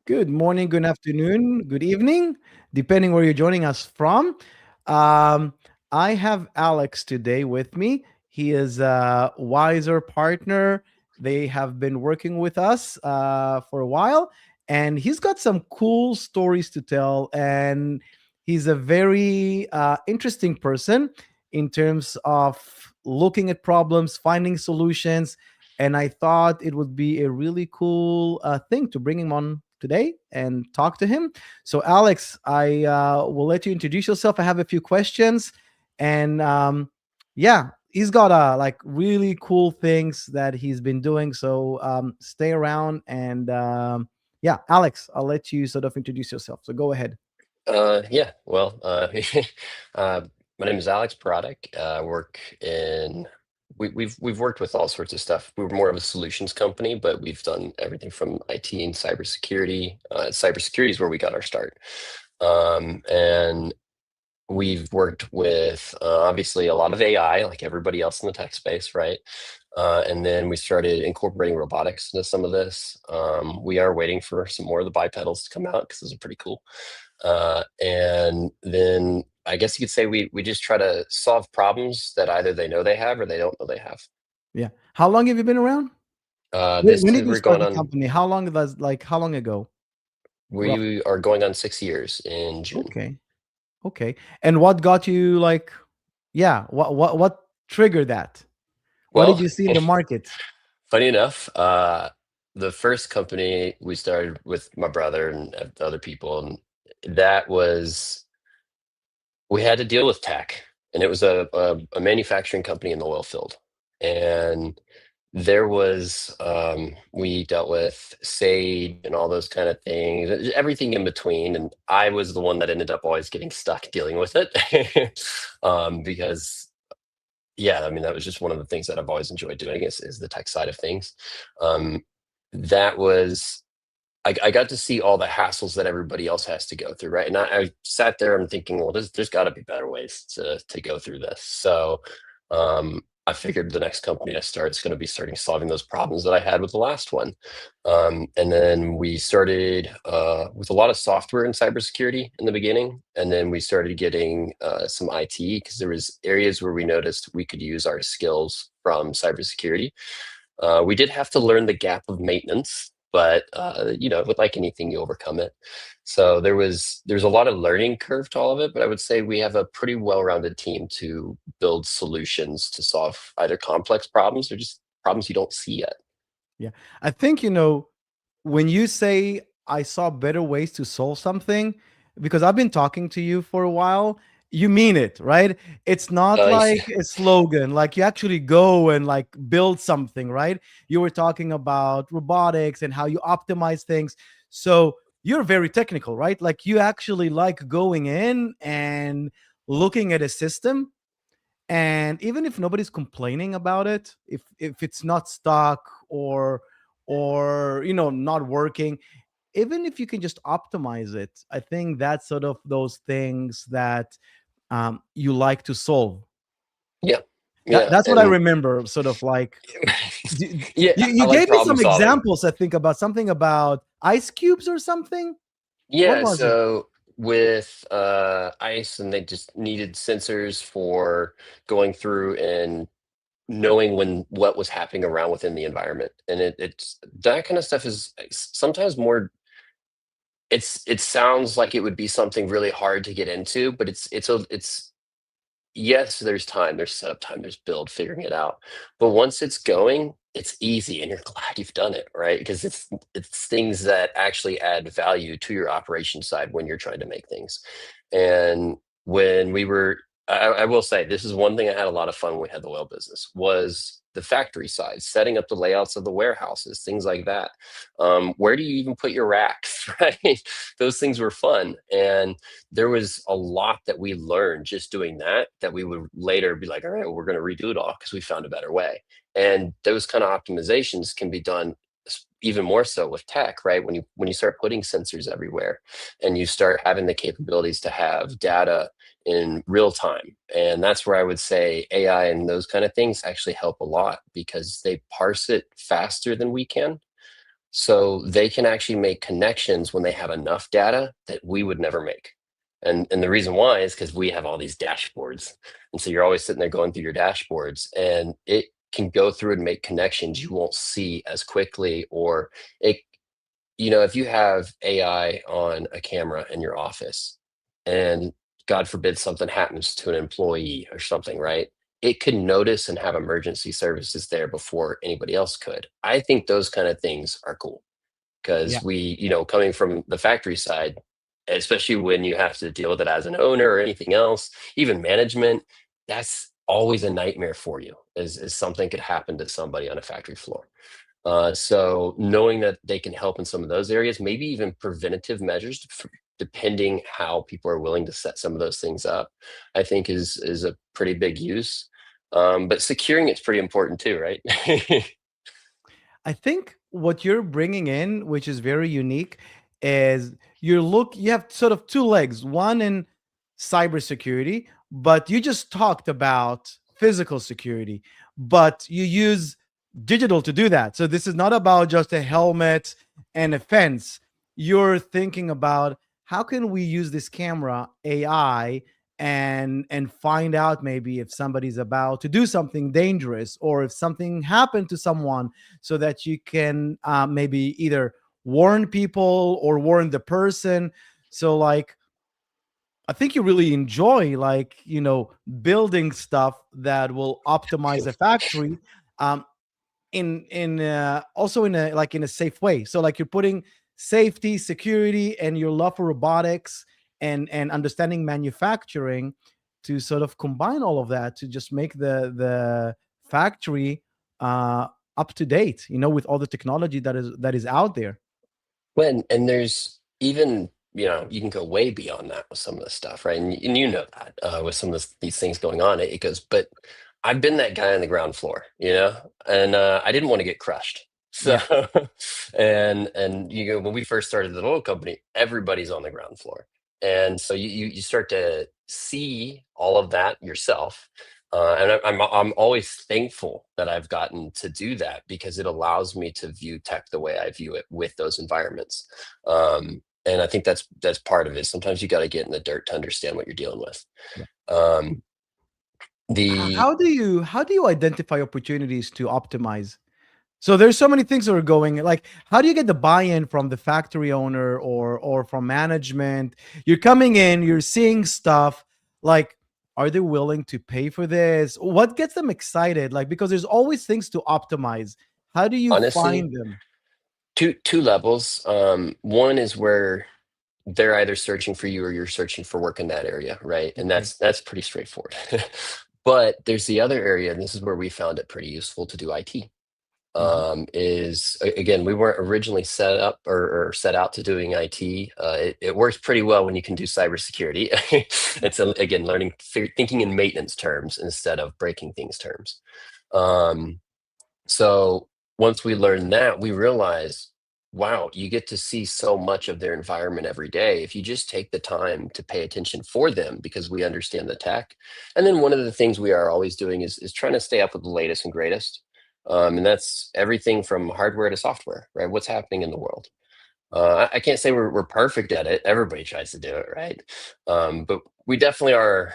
Good morning, good afternoon, good evening, depending where you're joining us from. Um, I have Alex today with me. He is a wiser partner. They have been working with us for a while, and he's got some cool stories to tell. And he's a very interesting person in terms of looking at problems, finding solutions, and I thought it would be a really cool thing to bring him on today and talk to him. So, Alex, I will let you introduce yourself. I have a few questions, and yeah, he's got like really cool things that he's been doing. So, stay around and yeah, Alex, I'll let you sort of introduce yourself. So, go ahead. Yeah, well, uh, my name is Alex Poradek. Work in we've worked with all sorts of stuff. We're more of a solutions company, but we've done everything from IT and cybersecurity. Cybersecurity is where we got our start, and we've worked with obviously a lot of AI, like everybody else in the tech space, right? And then we started incorporating robotics into some of this. We are waiting for some more of the bipedals to come out because those are pretty cool. And then I guess you could say we just try to solve problems that either they know they have or they don't know they have. Yeah. How long have you been around? When This did is you we're start going the on. company? How long was like how long ago? Roughly. We are going on 6 years in June. Okay. Okay. And what got you like yeah, what triggered that? What did Well, you see in the market? funny enough, the first company we started with my brother and other people, and that was we had to deal with tech, and it was a manufacturing company in the oil field, and there was we dealt with Sage and all those kind of things, everything in between, and I was the one that ended up always getting stuck dealing with it because yeah, I mean, that was just one of the things that I've always enjoyed doing is the tech side of things. Um, that was I got to see all the hassles that everybody else has to go through, right? And I sat there and thinking, well, there's got to be better ways to go through this. So I figured the next company I start is going to be starting solving those problems that I had with the last one. And then we started with a lot of software and cybersecurity in the beginning, and then we started getting some IT because there was areas where we noticed we could use our skills from cybersecurity. We did have to learn the gap of maintenance, but with like anything, you overcome it. So there's a lot of learning curve to all of it, but I would say we have a pretty well-rounded team to build solutions to solve either complex problems or just problems you don't see yet. Yeah. I think when you say I saw better ways to solve something, because I've been talking to you for a while, you mean it, right? It's not Uh, like a slogan, like you actually go and like build something, right? You were talking about robotics and how you optimize things. So you're very technical, right? Like you actually like going in and looking at a system, and even if nobody's complaining about it, if it's not stuck or not working, even if you can just optimize it, I think that's sort of those things that you like to solve. yeah, that, yeah, that's what I and remember, sort of like you, yeah, you I like gave me problem some solving. examples, I think, about something about ice cubes or something. What Yeah, was it? so with ice, and they just needed sensors for going through and knowing when what was happening around within the environment, and it's that kind of stuff is sometimes more. It sounds like it would be something really hard to get into, but it's yes, there's time, there's setup time, there's build, figuring it out. But once it's going, it's easy and you're glad you've done it, right? Because it's things that actually add value to your operation side when you're trying to make things. And when we were I will say this is one thing I had a lot of fun when we had the oil business was the factory side, setting up the layouts of the warehouses, things like that. Where do you even put your racks, right? Those things were fun. And there was a lot that we learned just doing that we would later be like, all right, well, we're going to redo it all because we found a better way. And those kind of optimizations can be done even more so with tech, right? When you start putting sensors everywhere and you start having the capabilities to have data in real time. And that's where I would say AI and those kind of things actually help a lot because they parse it faster than we can. So they can actually make connections when they have enough data that we would never make. And the reason why is because we have all these dashboards. And so you're always sitting there going through your dashboards, and it can go through and make connections you won't see as quickly. Or it, if you have AI on a camera in your office and God forbid something happens to an employee or something, right? It could notice and have emergency services there before anybody else could. I think those kind of things are cool Yeah. because we, coming from the factory side, especially when you have to deal with it as an owner or anything else, even management, that's always a nightmare for you, is something could happen to somebody on a factory floor. So knowing that they can help in some of those areas, maybe even preventative measures, depending how people are willing to set some of those things up, I think is a pretty big use. But securing it's pretty important too, right? I think what you're bringing in, which is very unique, is you have sort of two legs, one in cybersecurity, but you just talked about physical security, but you use digital to do that. So this is not about just a helmet and a fence. You're thinking about how can we use this camera AI and find out maybe if somebody's about to do something dangerous or if something happened to someone, so that you can maybe either warn people or warn the person. So like, I think you really enjoy, like, building stuff that will optimize the factory, um, in also in a, like, in a safe way. So like, you're putting safety, security, and your love for robotics and understanding manufacturing to sort of combine all of that to just make the factory uh up to date, with all the technology that is out there. When and there's even, you can go way beyond that with some of this stuff, right? And you know that with some of these things going on, it goes. But I've been that guy on the ground floor, and I didn't want to get crushed. So, Yeah. and when we first started the oil company, everybody's on the ground floor, and so you start to see all of that yourself. And I'm always thankful that I've gotten to do that because it allows me to view tech the way I view it with those environments. And I think that's part of it. Sometimes you got to get in the dirt to understand what you're dealing with. Yeah. Um, the How do you identify opportunities to optimize? So there's so many things that are going, like, how do you get the buy-in from the factory owner or from management? You're coming in, you're seeing stuff, like, are they willing to pay for this? What gets them excited? Like, because there's always things to optimize. How do you Honestly, find them? two levels. One is where they're either searching for you or you're searching for work in that area, right? And Okay. that's pretty straightforward. But there's the other area, and this is where we found it pretty useful to do IT. Mhm. Again, we weren't originally set up or set out to doing IT. It works pretty well when you can do cybersecurity. It's again learning, thinking in maintenance terms instead of breaking things terms. Um, so once we learned that, we realized, wow, you get to see so much of their environment every day if you just take the time to pay attention for them because we understand the tech. And then one of the things we are always doing is trying to stay up with the latest and greatest. And that's everything from hardware to software, right? What's happening in the world. I can't say we're perfect at it. Everybody tries to do it, right? But we definitely are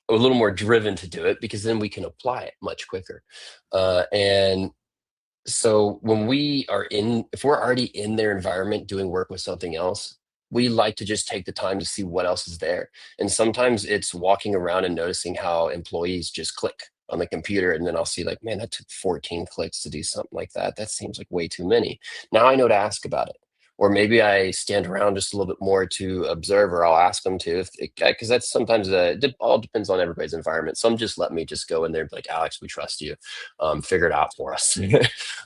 a little more driven to do it because then we can apply it much quicker. And so when if we're already in their environment doing work with something else, we like to just take the time to see what else is there. And sometimes it's walking around and noticing how employees just click on the computer. And then I'll see, like, man, that took 14 clicks to do something like that. That seems like way too many. Now I know to ask about it. Or maybe I stand around just a little bit more to observe, or I'll ask them to, because that's sometimes it all depends on everybody's environment. Some just let me just go in there and be like, Alex, we trust you. Figure it out for us.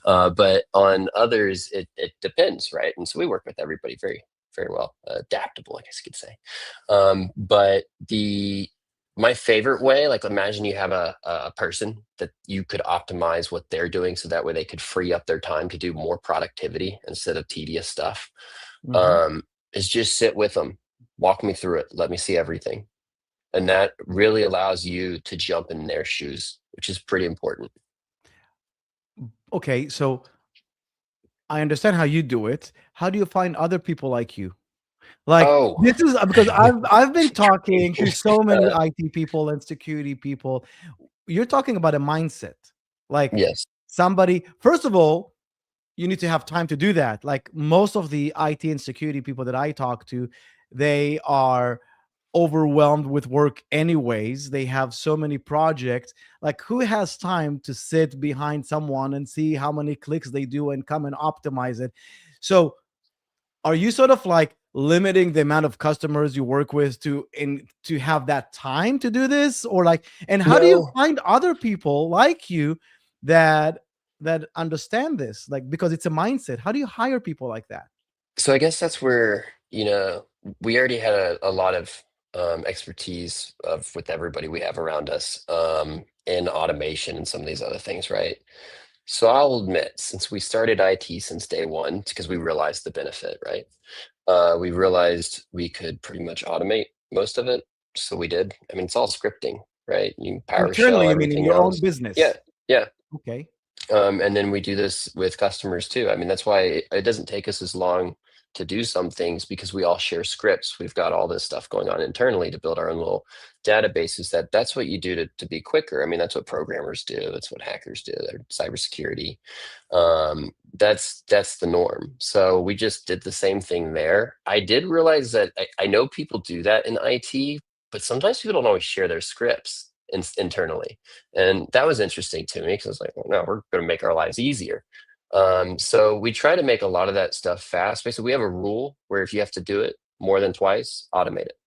But on others, it depends, right? And so we work with everybody very, very well, adaptable, I guess you could say. But my favorite way, like, imagine you have a person that you could optimize what they're doing so that way they could free up their time to do more productivity instead of tedious stuff. Mhm. Um, is just sit with them, walk me through it, let me see everything. And that really allows you to jump in their shoes, which is pretty important. Okay, so I understand how you do it. How do you find other people like you? Like, Oh, this is because I've been talking to so many uh, IT people and security people. You're talking about a mindset. Like, yes. somebody, first of all, you need to have time to do that. Like, most of the IT and security people that I talk to, they are overwhelmed with work anyways. They have so many projects. Like, who has time to sit behind someone and see how many clicks they do and come and optimize it? So are you sort of like limiting the amount of customers you work with to have that time to do this, or like, and how do you No. find other people like you that understand this, like, because it's a mindset? How do you hire people like that? So I guess that's where, we already had a lot of expertise of with everybody we have around us in automation and some of these other things, right? So I'll admit, since we started IT since day one, because we realized the benefit, right? We realized we could pretty much automate most of it. So we did. I mean, it's all scripting, right? You Internally, PowerShell, you mean in everything your own else. Yeah, business? yeah. Okay. And then we do this with customers too. I mean, that's why it doesn't take us as long to do some things because we all share scripts. We've got all this stuff going on internally to build our own little databases. That's what you do to be quicker. I mean, that's what programmers do. That's what hackers do. They're cybersecurity. That's the norm. So we just did the same thing there. I did realize that I know people do that in IT, but sometimes people don't always share their scripts internally. And that was interesting to me because I was like, well, no, we're going to make our lives easier. So we try to make a lot of that stuff fast. Basically, we have a rule where if you have to do it more than twice, automate it.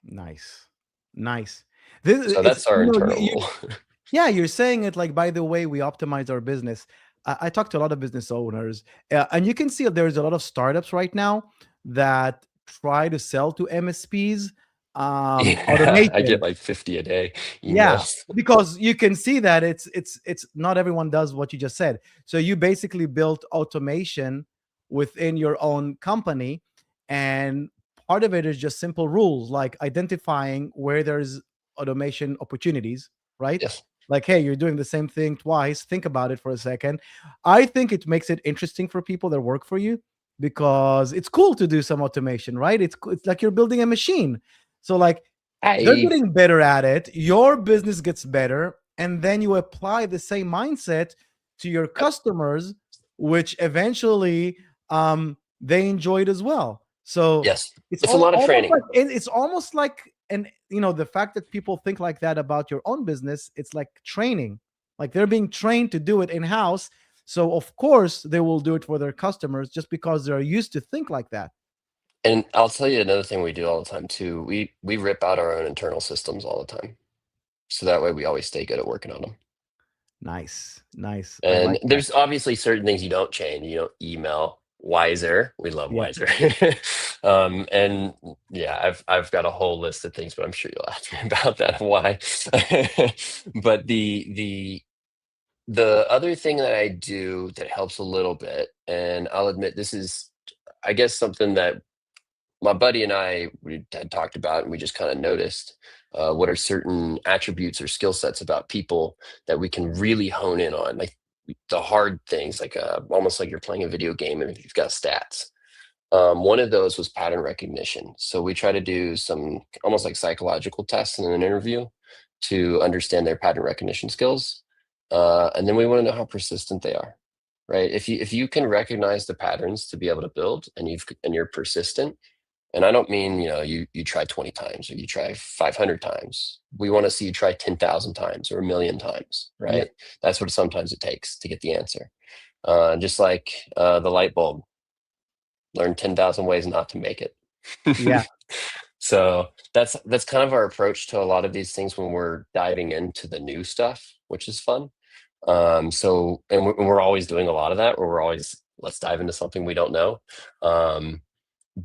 Nice. Nice. This So it's, that's our internal you rule. yeah, you're saying it like, by the way, we optimize our business. I talk to a lot of business owners, and you can see that there's a lot of startups right now that try to sell to MSPs, Yeah, I get automation. like 50 a day Yeah, emails. because you can see that it's not everyone does what you just said. So you basically built automation within your own company, and part of it is just simple rules like identifying where there's automation opportunities, right? Yes. Like, hey, you're doing the same thing twice. Think about it for a second. I think it makes it interesting for people that work for you because it's cool to do some automation, right? It's like you're building a machine. So like, they're I getting better at it, your business gets better, and then you apply the same mindset to your customers, which eventually they enjoy it as well. So Yes, it's a lot of almost training. like it's almost like, and the fact that people think like that about your own business, it's like training. Like, they're being trained to do it in house, so of course they will do it for their customers just because they're used to think like that. And I'll tell you another thing we do all the time too. We rip out our own internal systems all the time. So that way we always stay good at working on them. Nice, nice. I And like that. there's obviously certain things you don't change. You don't email Wiser. We love Yeah. Wiser. And yeah, I've got a whole list of things, but I'm sure you'll ask me about that why. But the other thing that I do that helps a little bit, and I'll admit this is I guess something that my buddy and we had talked about, and we just kind of noticed what are certain attributes or skill sets about people that we can really hone in on, like the hard things, like almost like you're playing a video game and you've got stats. One of those was pattern recognition. So we try to do some almost like psychological tests in an interview to understand their pattern recognition skills, and then we want to know how persistent they are. Right? If you can recognize the patterns to be able to build, and you're persistent, and I don't mean, you try 20 times or you try 500 times. We want to see you try 10,000 times or a million times, Yeah. right? That's what sometimes it takes to get the answer. Just like the light bulb, learn 10,000 ways not to make it. Yeah. So that's kind of our approach to a lot of these things when we're diving into the new stuff, which is fun. So, and we're always doing a lot of that, where we're always, let's dive into something we don't know. Um,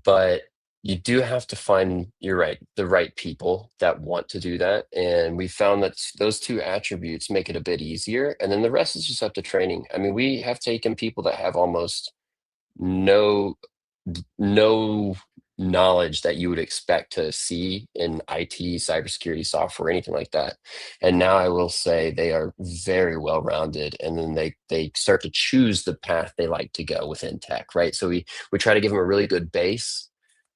but you do have to find, you're right, the right people that want to do that. And we found that those two attributes make it a bit easier. And then the rest is just up to training. I mean, we have taken people that have almost no no knowledge that you would expect to see in IT, cybersecurity software, anything like that. And now I will say they are very well rounded, and then they start to choose the path they like to go within tech, right? So we try to give them a really good base,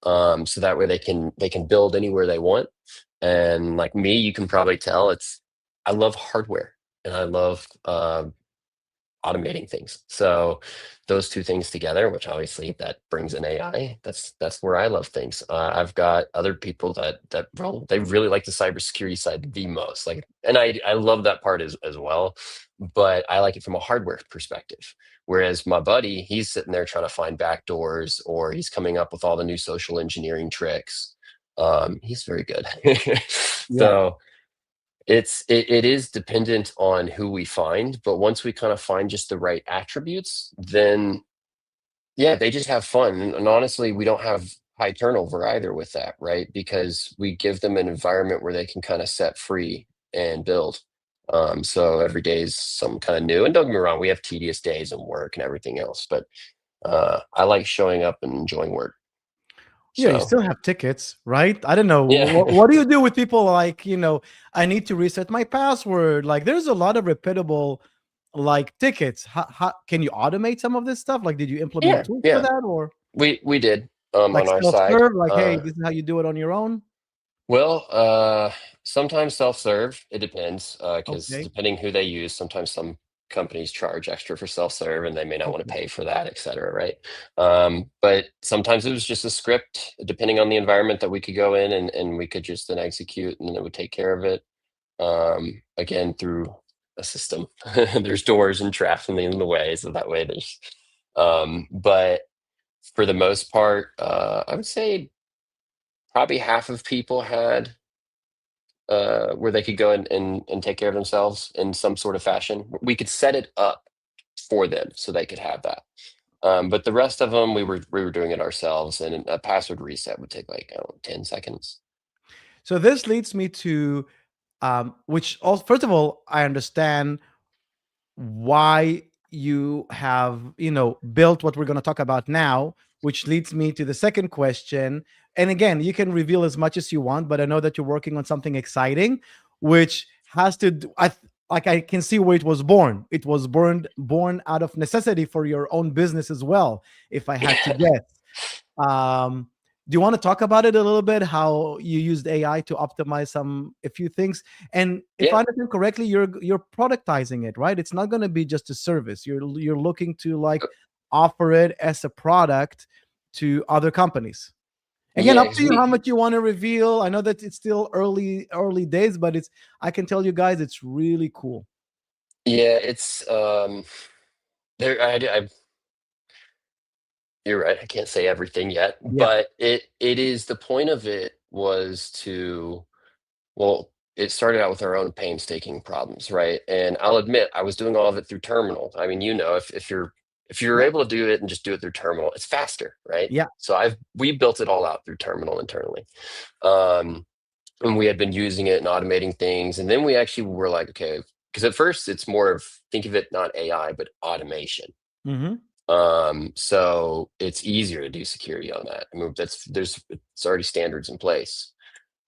so that way they can build anywhere they want. And like me, you can probably tell I love hardware and I love automating things. So those two things together, which obviously that brings in AI, that's where I love things. I've got other people that well, they really like the cybersecurity side the most. Like, and I love that part as well, but I like it from a hardware perspective. Whereas my buddy, he's sitting there trying to find backdoors, or he's coming up with all the new social engineering tricks. He's very good. Yeah. So it is dependent on who we find, but once we kind of find just the right attributes, then yeah, they just have fun. And honestly, we don't have high turnover either with that, right? Because we give them an environment where they can kind of set free and build. So every day is some kind of new. And don't get me wrong, we have tedious days and work and everything else, but I like showing up and enjoying work. Yeah, you So still have tickets, right? I don't know. yeah. What do you do with people like, I need to reset my password? Like, there's a lot of repeatable, like, tickets. Can you automate some of this stuff? Like, did you implement Yeah, tools for yeah. that, or We did like on our side. self-serve? Like, hey, this is how you do it on your own. Well, sometimes self-serve. It depends, because Okay. depending who they use, sometimes some companies charge extra for self-serve, and they may not want to Okay. pay for that, et cetera, right? But sometimes it was just a script, depending on the environment that we could go in, and we could just then execute, and then it would take care of it. Again, through a system. There's doors and traps in the way, so that way there's. But for the most part, I would say probably half of people had where they could go and take care of themselves in some sort of fashion. We could set it up for them so they could have that. But the rest of them, we were doing it ourselves, and a password reset would take like, I don't know, 10 seconds. So this leads me to, which also, first of all, I understand why you have built what we're going to talk about now, which leads me to the second question. And again, you can reveal as much as you want, but I know that you're working on something exciting, which has to do, like, I can see where it was born. It was born out of necessity for your own business as well, if I had to guess. um, do you want to talk about it a little bit? How you used AI to optimize a few things, and if I Yeah, understand correctly, you're productizing it, right? It's not going to be just a service. You're looking to, like, offer it as a product to other companies. Again, yeah, up to because you how we, much you want to reveal. I know that it's still early days, but I can tell you guys it's really cool. yeah, it's there. You're right. I can't say everything yet, Yeah. but it is the point of it was to. Well, it started out with our own painstaking problems, right? And I'll admit, I was doing all of it through terminal. I mean, if you're Yeah. able to do it and just do it through terminal, it's faster, right? Yeah. So we built it all out through terminal internally. Um, and we had been using it and automating things. And then we actually were like, okay, because at first it's more of, think of it not AI, but automation. Hmm. So it's easier to do security on that. I mean, it's already standards in place.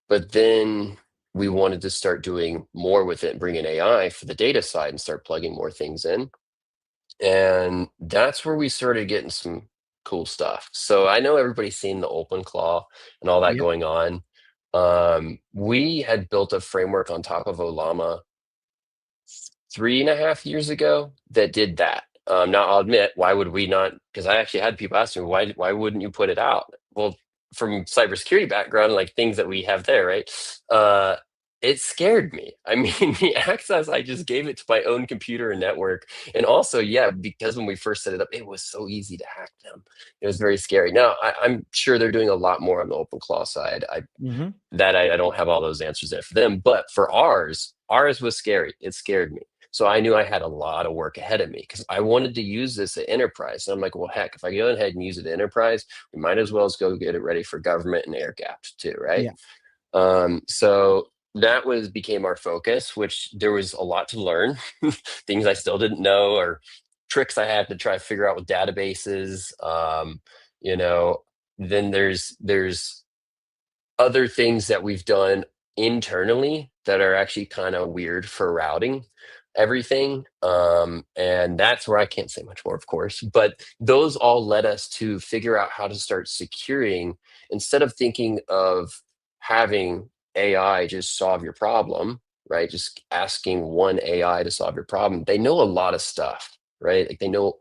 But then we wanted to start doing more with it and bring in AI for the data side and start plugging more things in. And that's where we started getting some cool stuff. So I know everybody's seen the open claw and all that Yeah. going on. We had built a framework on top of Olama 3.5 years ago that did that. Now I'll admit, why would we not? Because I actually had people ask me, why wouldn't you put it out? Well, from cybersecurity background, like things that we have there, right? Uh, it scared me. I mean, the access I just gave it to my own computer and network, and also, yeah, because when we first set it up, it was so easy to hack them. It was very scary. Now I'm sure they're doing a lot more on the OpenClaw side. Hmm. I don't have all those answers there for them, but for ours was scary. It scared me. So I knew I had a lot of work ahead of me because I wanted to use this at enterprise. And I'm like, well, heck, if I go ahead and use it at enterprise, we might as well as go get it ready for government and air gapped too, right? Yeah. So that became our focus, which there was a lot to learn, things I still didn't know, or tricks I had to try to figure out with databases. You know, then there's other things that we've done internally that are actually kind of weird for routing everything. And that's where I can't say much more, of course, but those all led us to figure out how to start securing instead of thinking of having AI just solve your problem, right? Just asking one AI to solve your problem. They know a lot of stuff, right? Like they know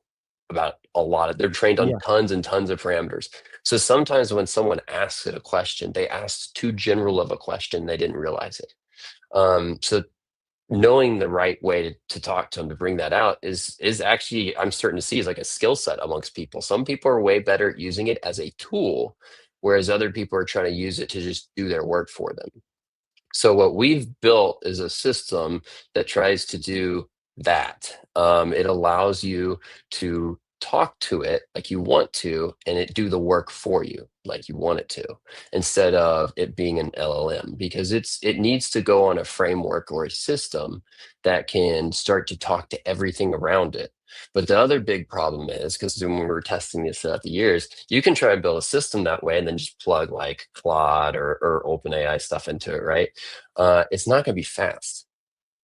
about a lot of, they're trained on Yeah. tons and tons of parameters. So sometimes when someone asks it a question, they asked too general of a question, they didn't realize it. So knowing the right way to talk to them to bring that out is actually, I'm starting to see, is like a skill set amongst people. Some people are way better at using it as a tool, whereas other people are trying to use it to just do their work for them. So what we've built is a system that tries to do that. It allows you to talk to it like you want to, and it do the work for you like you want it to, instead of it being an LLM, because it needs to go on a framework or a system that can start to talk to everything around it. But the other big problem is, because when we were testing this throughout the years, you can try and build a system that way and then just plug like Claude or OpenAI stuff into it, right? It's not going to be fast.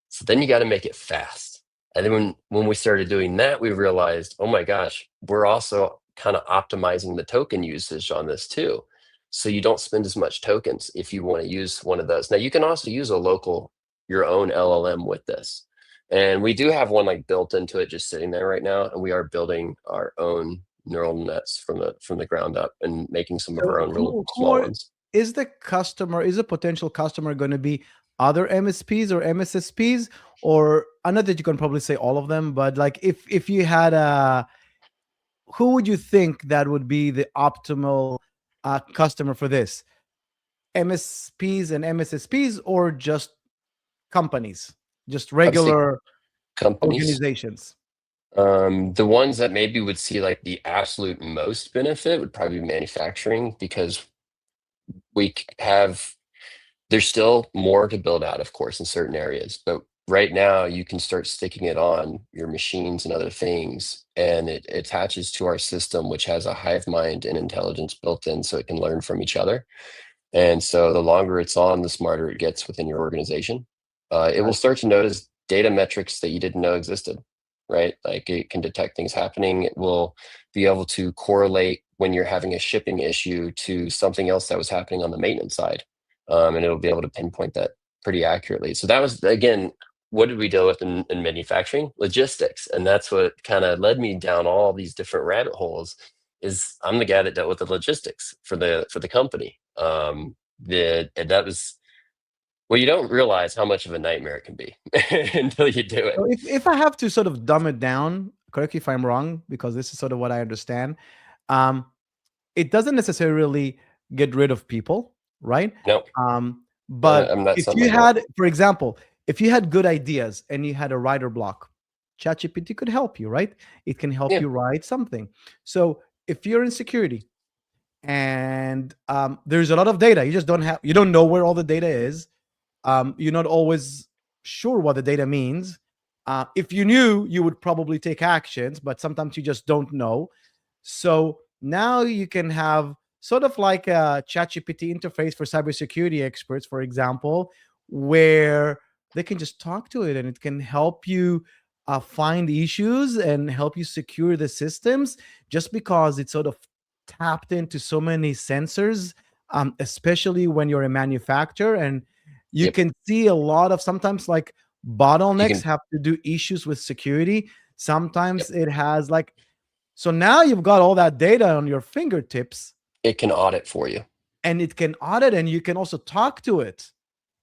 So then you got to make it fast. And then when we started doing that, we realized, oh my gosh, we're also kind of optimizing the token usage on this too. So you don't spend as much tokens if you want to use one of those. Now you can also use a local, your own LLM with this. And we do have one like built into it just sitting there right now. And we are building our own neural nets from the ground up and making some of our So own real who small are, ones. is the customer, is a potential customer going to be other MSPs or MSSPs? Or I know that you can probably say all of them, but like if you had a, who would you think that would be the optimal customer for this? MSPs and MSSPs, or just companies, just I would say regular companies. organizations? The ones that maybe would see like the absolute most benefit would probably be manufacturing, because have, there's still more to build out, of course, in certain areas, but right now you can start sticking it on your machines and other things, and it attaches to our system, which has a hive mind and intelligence built in, so it can learn from each other. And so the longer it's on, the smarter it gets within your organization. It will start to notice data metrics that you didn't know existed, right? Like it can detect things happening. It will be able to correlate when you're having a shipping issue to something else that was happening on the maintenance side. And it'll be able to pinpoint that pretty accurately. So that was, again, what did we deal with in manufacturing? Logistics. And that's what kind of led me down all these different rabbit holes, is I'm the guy that dealt with the logistics for the company. And that was, well, you don't realize how much of a nightmare it can be until you do So it. if I have to sort of dumb it down, correct me if I'm wrong, because this is sort of what I understand. Um, it doesn't necessarily get rid of people, right? No, But that's if something I you don't. had, for example, if you had good ideas and you had a writer block, ChatGPT could help you, right? It can help Yeah, you write something. So if you're in security and there's a lot of data, you don't know where all the data is. You're not always sure what the data means. If you knew, you would probably take actions, but sometimes you just don't know. So now you can have sort of like a ChatGPT interface for cybersecurity experts, for example, where they can just talk to it and it can help you find issues and help you secure the systems, just because it's sort of tapped into so many sensors, especially when you're a manufacturer. And you yep. can see a lot of sometimes like You bottlenecks can, have to do issues with security. yep. Sometimes it has like, so now you've got all that data on your fingertips It can audit for you. and it can audit, and you can also talk to it.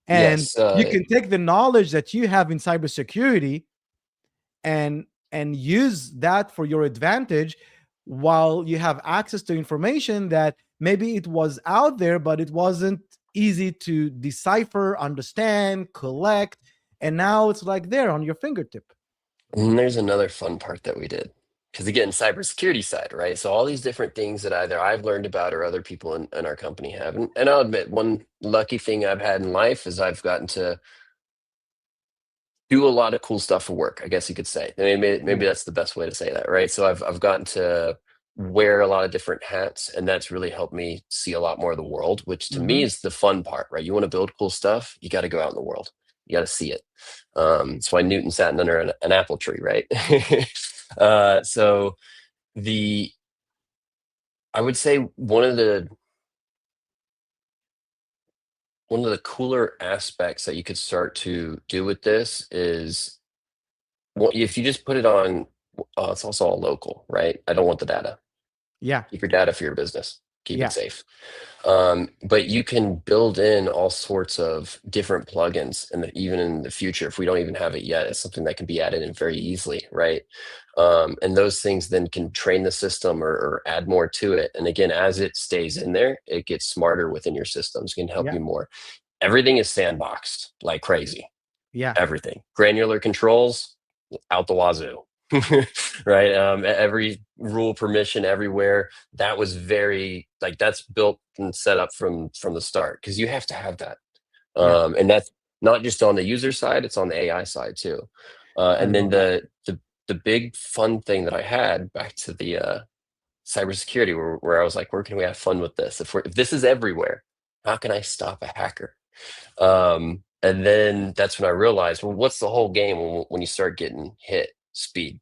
And Yes. you can take the knowledge that you have in cybersecurity and use that for your advantage, while you have access to information that maybe it was out there, but it wasn't easy to decipher, understand, collect. And now it's like there on your fingertip. And there's another fun part that we did. Because again, cybersecurity side, right? So all these different things that either I've learned about or other people in our company have. And I'll admit, one lucky thing I've had in life is I've gotten to do a lot of cool stuff for work, I guess you could say. I mean, maybe Yeah. that's the best way to say that, right? So I've gotten to wear a lot of different hats, and that's really helped me see a lot more of the world, which to me Hmm. is the fun part, right? You want to build cool stuff, you got to go out in the world, you got to see it. That's why Newton sat under an apple tree, right? So the I would say one of the cooler aspects that you could start to do with this is, well, if you just put it on, it's also all local, right? I don't want the data. Yeah, Keep your data for your business. Keep it yeah, safe. But you can build in all sorts of different plugins, and even in the future, if we don't even have it yet, it's something that can be added in very easily, right? And those things then can train the system or add more to it. And again, as it stays in there, it gets smarter within your systems, can help yeah, you more. Everything is sandboxed like crazy. yeah, Everything. Granular controls out the wazoo. Right. Every rule permission everywhere. That was very like that's built and set up from the start, because you have to have that. yeah. And that's not just on the user side, it's on the AI side too. I And then love that. the big fun thing that I had, back to the cybersecurity, where I was like, where can we have fun with this? If this is everywhere, how can I stop a hacker? And then that's when I realized, well, what's the whole game when you start getting hit? Speed.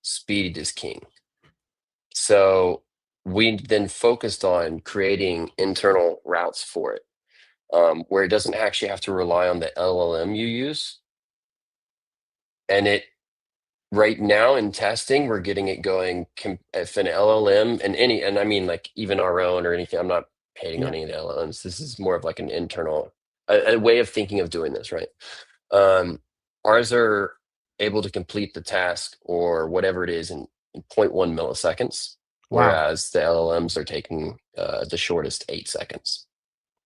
Speed is king. So we then focused on creating internal routes for it, where it doesn't actually have to rely on the LLM you use. And it right now in testing, we're getting it going. If an LLM and I mean like even our own or anything, I'm not hating on Yeah, any of the LLMs. This is more of like an internal a way of thinking of doing this, right? Um, Ours are able to complete the task or whatever it is in zero point 0.1 milliseconds, wow. whereas the LLMs are taking the shortest 8 seconds.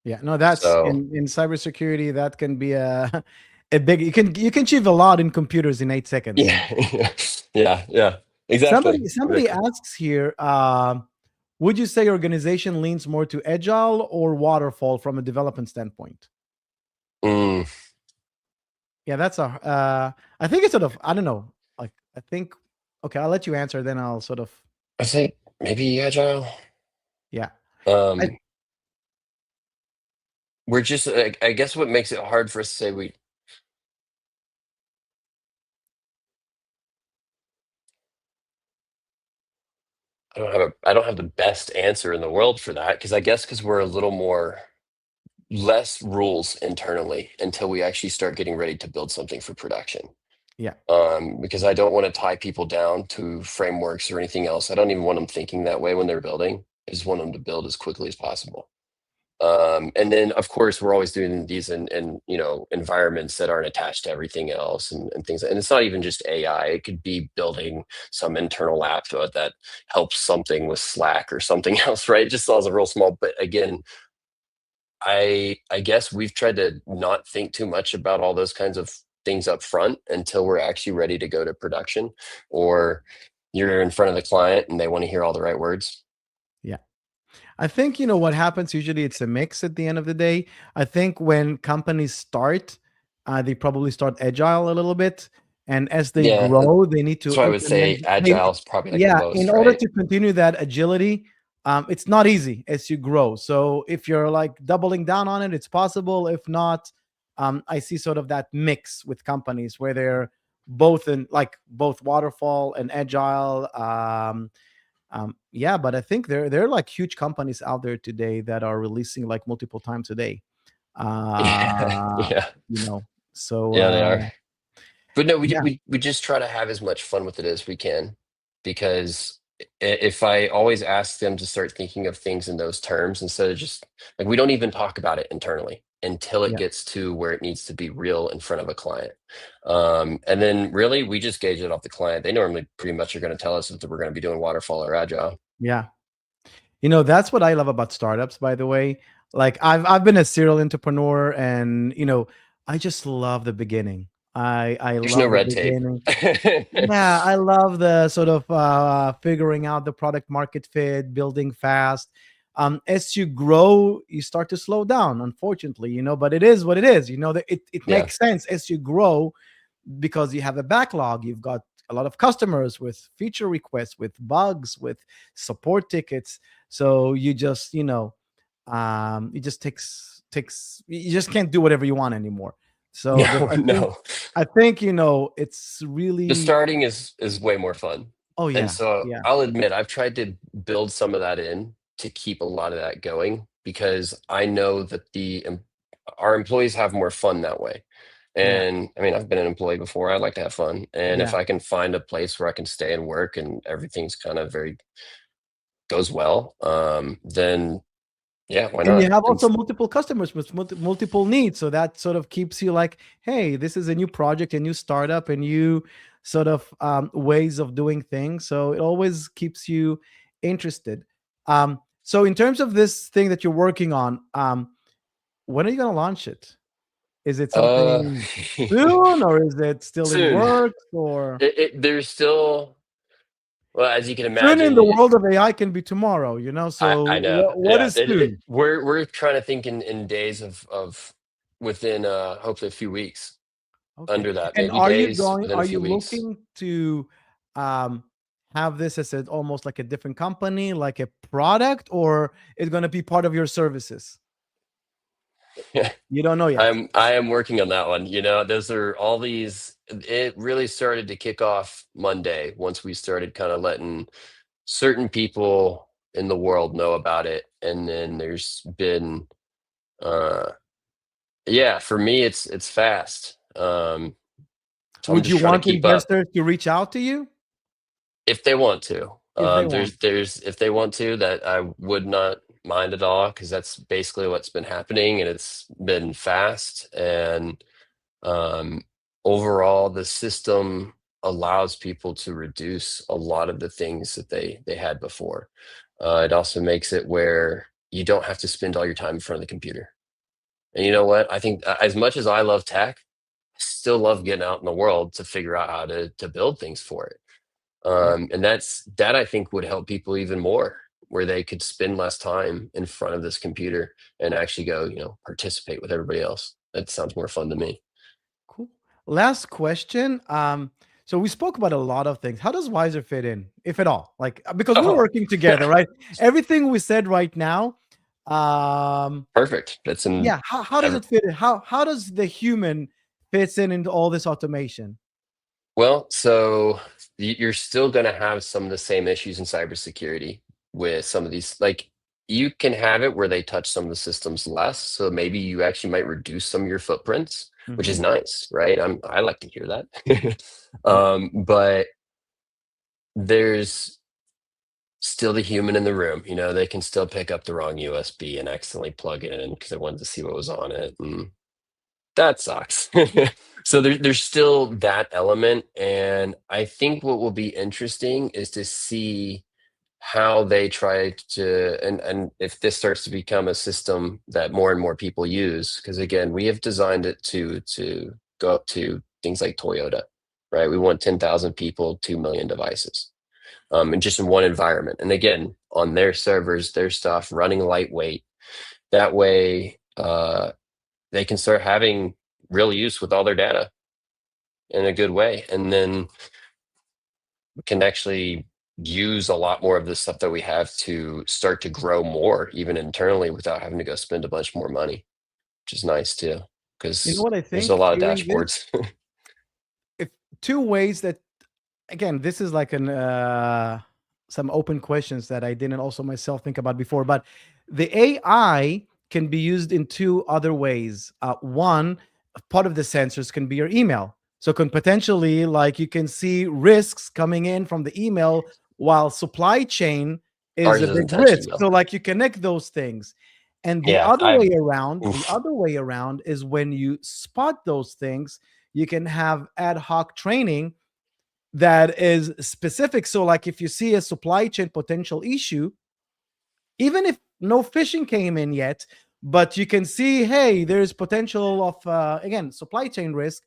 Yeah, no, that's So in cybersecurity. That can be a a big. You can achieve a lot in computers in 8 seconds. yeah, yeah, yeah, exactly. Somebody asks here. Would you say organization leans more to agile or waterfall from a development standpoint? Mm, Yeah, that's a. I think it's sort of. I don't know. Like I think. Okay, I'll let you answer. Then I'll sort of. I think maybe agile. Yeah. I, Um, we're just, I guess, what makes it hard for us to say I don't have the best answer in the world for that, because I guess because we're a little more less rules internally until we actually start getting ready to build something for production. yeah. Because I don't want to tie people down to frameworks or anything else. I don't even want them thinking that way when they're building. I just want them to build as quickly as possible. And then of course we're always doing these in environments that aren't attached to everything else, and things. And it's not even just AI. It could be building some internal app that helps something with Slack or something else, right? It just sounds a real small. But again, I guess we've tried to not think too much about all those kinds of things up front until we're actually ready to go to production, or you're in front of the client and they want to hear all the right words. Yeah. I think what happens usually. It's a mix at the end of the day. I think when companies start, they probably start agile a little bit, and as they Yeah, grow, they need that's to why I would say implement. agile is probably like the Yeah, in most, order right? to continue that agility, it's not easy as you grow. So if you're like doubling down on it, it's possible. If not, I see sort of that mix with companies where they're both in like both waterfall and agile. Yeah, but I think there are like huge companies out there today that are releasing like multiple times a day. Yeah, Uh, yeah, you know, so yeah, they are. But no, yeah, we just try to have as much fun with it as we can, because if I always ask them to start thinking of things in those terms, instead of just like, we don't even talk about it internally until it yeah, gets to where it needs to be real in front of a client. And then really we just gauge it off the client. They normally pretty much are going to tell us if we're going to be doing waterfall or agile. yeah. That's what I love about startups, by the way. Like I've been a serial entrepreneur, and I just love the beginning. I There's no love the red tape. beginning. Yeah, I love the sort of figuring out the product market fit, building fast. As you grow, you start to slow down, unfortunately, but it is what it is. That it Yeah. makes sense as you grow because you have a backlog, you've got a lot of customers with feature requests, with bugs, with support tickets. So you just, it just takes you just can't do whatever you want anymore. So No, no. I think it's The really. starting is way more fun. Oh And yeah, so yeah, I'll admit I've tried to build some of that in to keep a lot of that going because I know that our employees have more fun that way. yeah, And I mean, I've been an employee before. I like to have fun. And if yeah. I can find a place where I can stay and work and everything's kind of very goes well, then yeah, why And you not? have And also multiple customers with multiple needs, so that sort of keeps you like, hey, this is a new project, a new startup, a new sort of ways of doing things. So it always keeps you interested. So in terms of this thing that you're working on, when are you going to launch it? Is it uh something soon, or is it still in soon. works, or There's still, well, as you can soon in imagine, the world of AI can be tomorrow, So I know. what Yeah. is soon? We're trying to think in days of within hopefully a few weeks Okay. under that. And Maybe days within a are few you weeks. looking to um have this as almost like a different company, like a product, or it's going to be part of your services? You don't know yet. I am working on that one. You know, those are all these, it really started to kick off Monday once we started kind of letting certain people in the world know about it. And then there's been uh yeah, for me it's fast. So I'm Would just you trying to want keep up. investors to reach out to you If they want to. if they want? There's if they want to, that I would not mind at all because that's basically what's been happening, and it's been fast. And um, overall, the system allows people to reduce a lot of the things that they had before. It also makes it where you don't have to spend all your time in front of the computer. And you know what? I think as much as I love tech, I still love getting out in the world to figure out how to build things for it. Yeah. And that I think would help people even more, where they could spend less time in front of this computer and actually go, participate with everybody else. That sounds more fun to me. Cool. Last question. So we spoke about a lot of things. How does Wiser fit in, if at all? Like, because we're Oh, working together, right? Everything we said right now, perfect. That's in. yeah. How does ev- it fit in? How does the human fits in into all this automation? Well, so you're still going to have some of the same issues in cybersecurity with some of these. Like, you can have it where they touch some of the systems less, so maybe you actually might reduce some of your footprints, which is Mhm. nice, right? I like to hear that. Yeah. But there's still the human in the room. They can still pick up the wrong USB and accidentally plug it in because they wanted to see what was on it, and that sucks. So there's still that element, and I think what will be interesting is to see how they try to, and if this starts to become a system that more and more people use, because again, we have designed it to go up to things like Toyota, right? We want 10,000 people, 2 million devices, and just in one environment. And again, on their servers, their stuff running lightweight. That way, they can start having real use with all their data in a good way. And then we can actually use a lot more of the stuff that we have to start to grow more, even internally, without having to go spend a bunch more money, which is nice too, You know because what I there's a think lot of hearing this? dashboards. If two ways that, again, this is like an some open questions that I didn't also myself think about before, but the AI can be used in two other ways. One, part of the sensors can be your email. So can potentially, like, you can see risks coming in from the email, while supply chain is Ours a big doesn't touch risk. email. So like you connect those things. And Yeah, the oof. other way around is when you spot those things, you can have ad hoc training that is specific. So, like, if you see a supply chain potential issue, even if no phishing came in yet, but you can see, hey, there's potential of again, supply chain risk.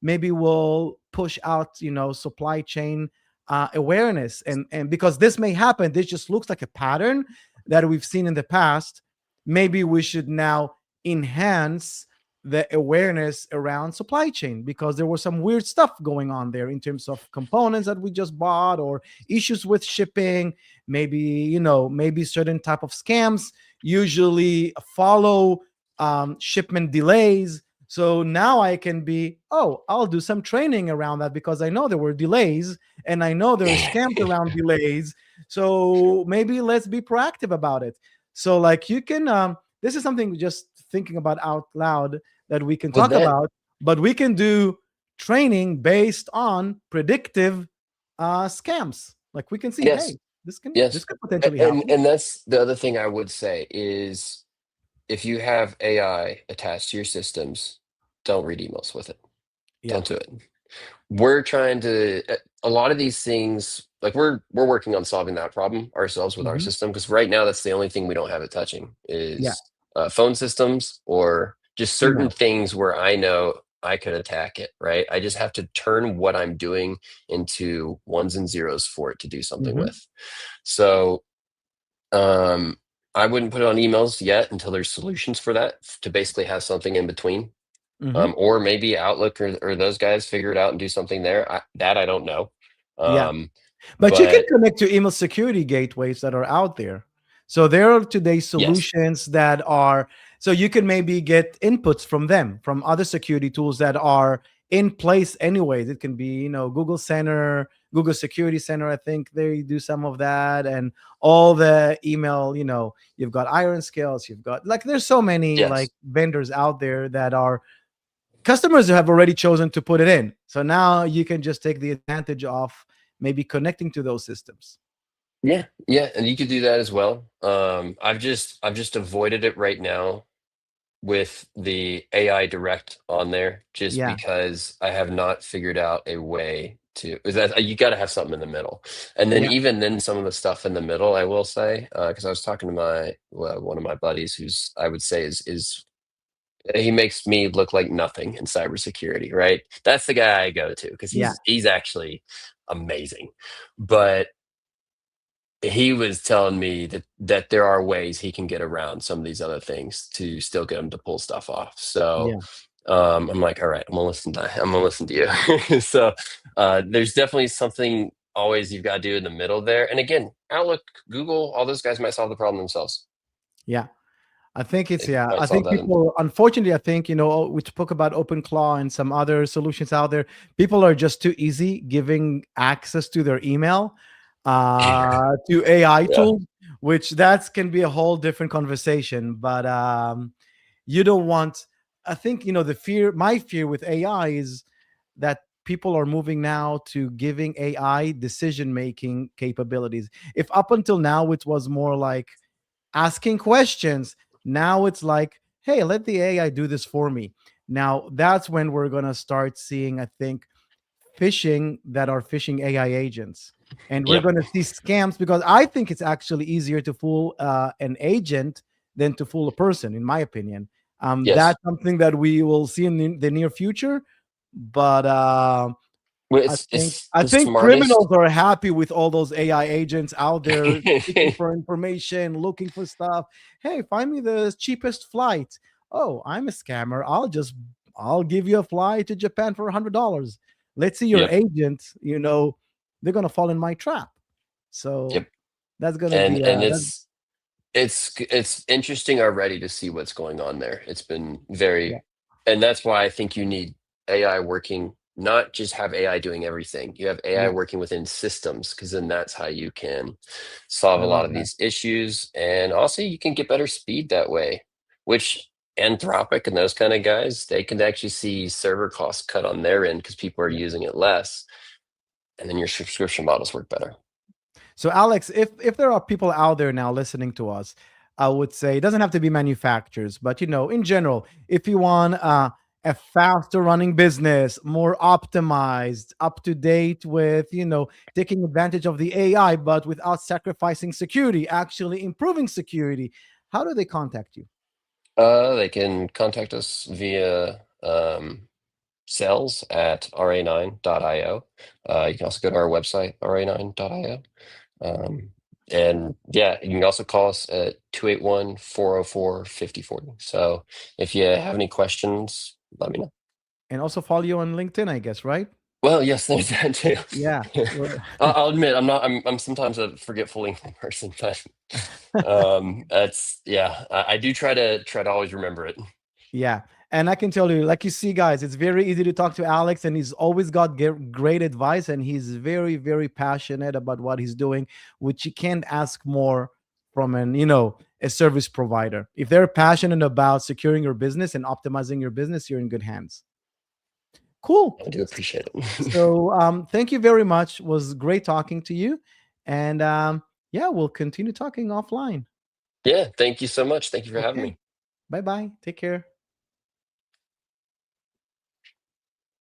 Maybe we'll push out, supply chain awareness, and because this may happen, this just looks like a pattern that we've seen in the past. Maybe we should now enhance the awareness around supply chain, because there was some weird stuff going on there in terms of components that we just bought, or issues with shipping. Maybe, maybe certain type of scams usually follow shipment delays. So now I can be, oh, I'll do some training around that, because I know there were delays and I know there are scams around delays. So maybe let's be proactive about it. So like you can, this is something just thinking about out loud that we can With talk that, about, but we can do training based on predictive scams. Like we can see, yes, hey, this yes. could potentially And happen. and that's the other thing I would say is if you have AI attached to your systems, don't read emails with it. Yeah. Don't do it. We're trying to a lot of these things, like we're working on solving that problem ourselves with our Hmm. system, because right now that's the only thing we don't have it touching Yeah. is phone systems or just certain Email. things where I know I could attack it, right? I just have to turn what I'm doing into ones and zeros for it to do something Hmm. with. So um I wouldn't put it on emails yet until there's solutions for that, to basically have something in between. Hmm. Or maybe Outlook or those guys figure it out and do something there. That I don't know. Yeah. Um, But you can but connect to email security gateways that are out there. So there are today yes, solutions that are, so you can maybe get inputs from them, from other security tools that are in place anyways. It can be, Google Center, Google Security Center. I think they do some of that, and all the email, you've got Iron Scales, you've got, like, there's so many like yes, vendors out there that are customers have already chosen to put it in. So now you can just take the advantage of maybe connecting to those systems. yeah, yeah, and you could do that as well. I've just avoided it right now with the AI direct on there, just Yeah. because I have not figured out a way to. Is that you got to have something in the middle, and then Yeah. even then, some of the stuff in the middle, I will say, because I was talking to one of my buddies, who's I would say is he makes me look like nothing in cybersecurity, right? That's the guy I go to because Yeah. he's actually amazing. But he was telling me that there are ways he can get around some of these other things to still get him to pull stuff off. So Yeah. I'm like, all right, I'm gonna listen to you. So there's definitely something always you've got to do in the middle there. And again, Outlook, Google, all those guys might solve the problem themselves. Yeah. I think it's, They yeah. might I solve think that. people, unfortunately, I think, we spoke about OpenClaw and some other solutions out there. People are just too easy giving access to their email to AI Yeah. tools, which that can be a whole different conversation. But you don't want, I think, my fear with AI is that people are moving now to giving AI decision making capabilities. If up until now it was more like asking questions, now it's like, hey, let the AI do this for me. Now that's when we're going to start seeing, I think, phishing that are phishing AI agents. And we're Yep. going to see scams, because I think it's actually easier to fool an agent than to fool a person, in my opinion. Yes. That's something that we will see in the near future. But Well, I think it's I the think smartest. criminals are happy with all those AI agents out there seeking for information, looking for stuff. Hey, find me the cheapest flight. Oh, I'm a scammer. I'll give you a flight to Japan for $100. Let's see your Yep. agent. They're gonna fall in my trap. So Yep. that's gonna And be and that. it's interesting already to see what's going on there. It's been Yeah, very, and that's why I think you need AI working, not just have AI doing everything. You have AI yeah. working within systems, because then that's how you can solve I a lot love of that. these issues. And also you can get better speed that way, which Anthropic and those kind of guys, they can actually see server costs cut on their end because people are Yeah. using it less. And then your subscription models work better. So, Alex, if there are people out there now listening to us, I would say it doesn't have to be manufacturers, but in general, if you want a faster running business, more optimized, up to date with taking advantage of the AI, but without sacrificing security, actually improving security, how do they contact you? They can contact us via sales at ra9.io. You can also go to our website, ra9.io. Um, And yeah, you can also call us at 281-404-5040. So if you have any questions, let me know. And also follow you on LinkedIn, I guess, right? Well, yes, there's that too. Yeah. Well, I'll admit I'm sometimes a forgetful LinkedIn person, but that's yeah. I do try to always remember it. yeah. And I can tell you, like you see, guys, it's very easy to talk to Alex, and he's always got great advice, and he's very, very passionate about what he's doing, which you can't ask more from a service provider. If they're passionate about securing your business and optimizing your business, you're in good hands. Cool. I do appreciate it. So thank you very much. It was great talking to you. And yeah, we'll continue talking offline. Yeah, thank you so much. Thank you for having Okay. me. Bye bye. Take care.